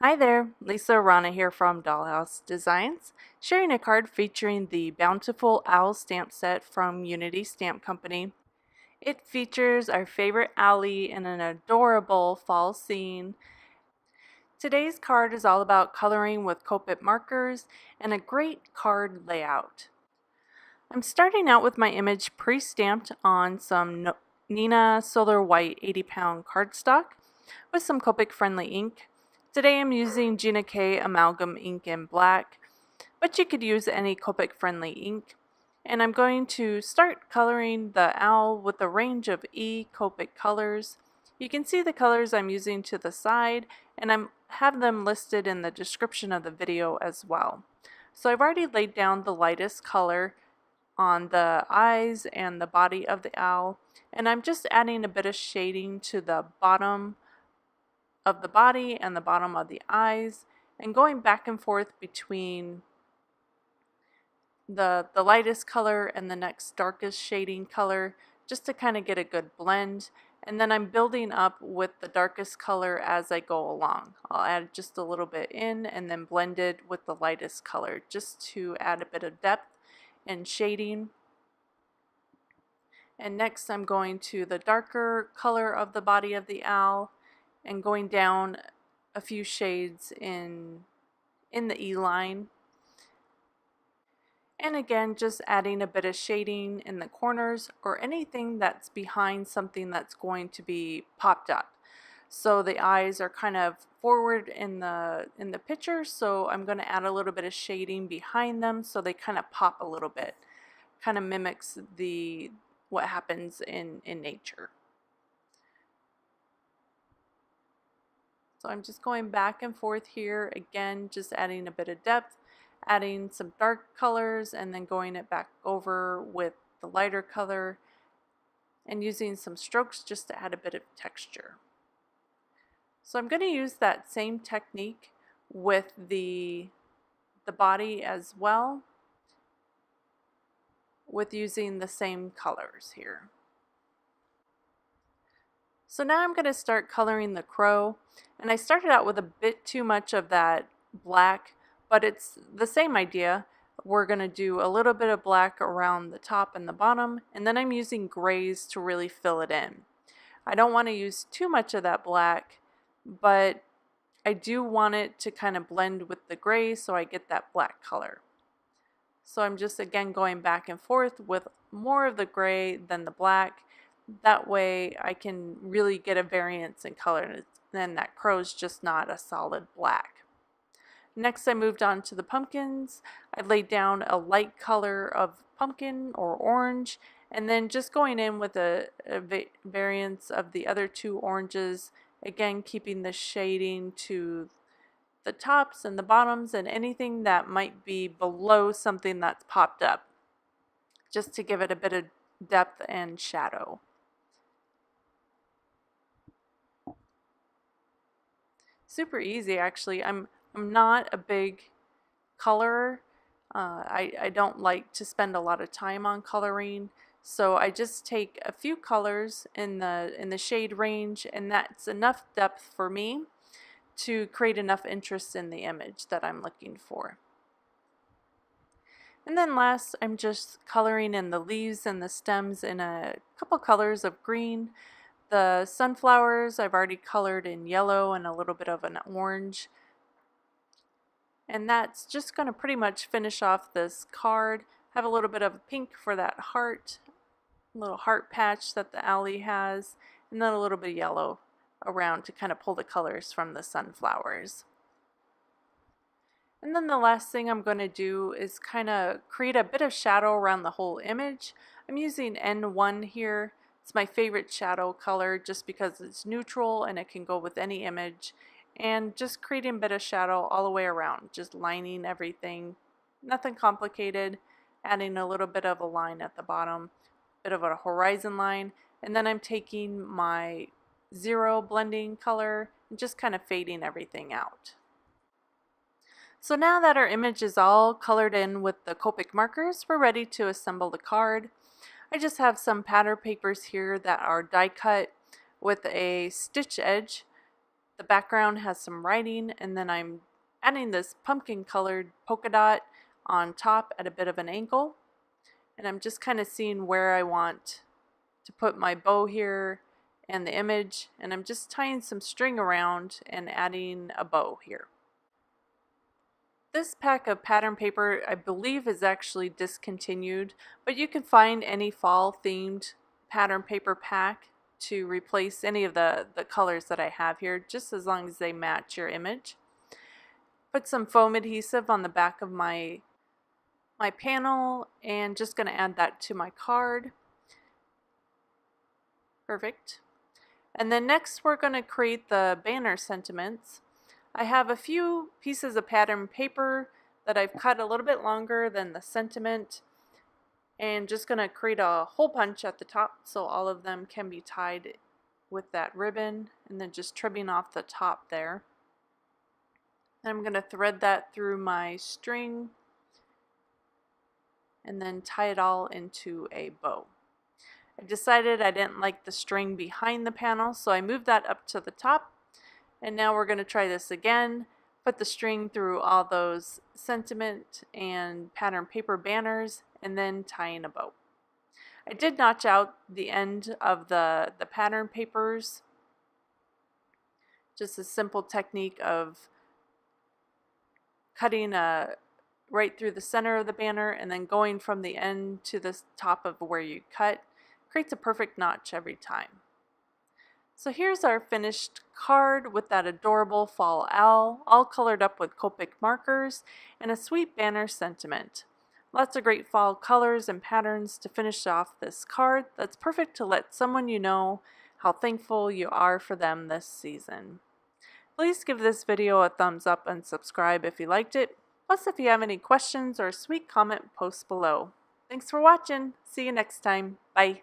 Hi there, Lisa Arana here from Dahlhouse Designs, sharing a card featuring the Bountiful Owl stamp set from Unity Stamp Company. It features our favorite owlie in an adorable fall scene. Today's card is all about coloring with Copic markers and a great card layout. I'm starting out with my image pre-stamped on some Nina Solar White 80-pound cardstock with some Copic friendly ink. Today I'm using Gina K Amalgam ink in black, but you could use any Copic friendly ink. And I'm going to start coloring the owl with a range of Copic colors. You can see the colors I'm using to the side, and I have them listed in the description of the video as well. So I've already laid down the lightest color on the eyes and the body of the owl, and I'm just adding a bit of shading to the bottom of the body and the bottom of the eyes, and going back and forth between the lightest color and the next darkest shading color just to kind of get a good blend. And then I'm building up with the darkest color as I go along. I'll add just a little bit in and then blend it with the lightest color just to add a bit of depth and shading. And next I'm going to the darker color of the body of the owl and going down a few shades in the E line. And again, just adding a bit of shading in the corners or anything that's behind something that's going to be popped up. So the eyes are kind of forward in the picture, so I'm going to add a little bit of shading behind them so they kind of pop a little bit. Kind of mimics what happens in nature. So I'm just going back and forth here, again just adding a bit of depth, adding some dark colors and then going it back over with the lighter color and using some strokes just to add a bit of texture. So I'm going to use that same technique with the body as well, with using the same colors here. So now I'm going to start coloring the crow, and I started out with a bit too much of that black, but it's the same idea. We're going to do a little bit of black around the top and the bottom, and then I'm using grays to really fill it in. I don't want to use too much of that black, but I do want it to kind of blend with the gray so I get that black color. So I'm just again going back and forth with more of the gray than the black. That way I can really get a variance in color, and then that crow's just not a solid black. Next I moved on to the pumpkins. I laid down a light color of pumpkin or orange, and then just going in with a variance of the other two oranges, again keeping the shading to the tops and the bottoms and anything that might be below something that's popped up, just to give it a bit of depth and shadow. Super easy, actually. I'm not a big colorer. I don't like to spend a lot of time on coloring, so I just take a few colors in the shade range, and that's enough depth for me to create enough interest in the image that I'm looking for. And then last, I'm just coloring in the leaves and the stems in a couple colors of green. The sunflowers I've already colored in yellow and a little bit of an orange. And that's just going to pretty much finish off this card. Have a little bit of pink for that heart, little heart patch that the owlie has, and then a little bit of yellow around to kind of pull the colors from the sunflowers. And then the last thing I'm going to do is kind of create a bit of shadow around the whole image. I'm using N1 here. It's my favorite shadow color just because it's neutral and it can go with any image. And just creating a bit of shadow all the way around, just lining everything. Nothing complicated. Adding a little bit of a line at the bottom, bit of a horizon line, and then I'm taking my 0 blending color and just kind of fading everything out. So now that our image is all colored in with the Copic markers, we're ready to assemble the card. I just have some pattern papers here that are die cut with a stitch edge the background has some writing, and then I'm adding this pumpkin colored polka dot on top at a bit of an angle. And I'm just kind of seeing where I want to put my bow here and the image, and I'm just tying some string around and adding a bow here. This pack of pattern paper I believe is actually discontinued, but you can find any fall themed pattern paper pack to replace any of the colors that I have here, just as long as they match your image. Put some foam adhesive on the back of my panel, and just going to add that to my card. Perfect. And then next we're going to create the banner sentiments. I have a few pieces of pattern paper that I've cut a little bit longer than the sentiment, and just going to create a hole punch at the top so all of them can be tied with that ribbon, and then just trimming off the top there. And I'm going to thread that through my string and then tie it all into a bow. I decided I didn't like the string behind the panel, so I moved that up to the top. And now we're going to try this again. Put the string through all those sentiment and pattern paper banners, and then tying a bow. I did notch out the end of the pattern papers. Just a simple technique of cutting right through the center of the banner and then going from the end to the top of where you cut. Creates a perfect notch every time. So here's our finished card with that adorable fall owl, all colored up with Copic markers, and a sweet banner sentiment. Lots of great fall colors and patterns to finish off this card that's perfect to let someone you know how thankful you are for them this season. Please give this video a thumbs up and subscribe if you liked it. Plus, if you have any questions or a sweet comment, post below. Thanks for watching. See you next time. Bye.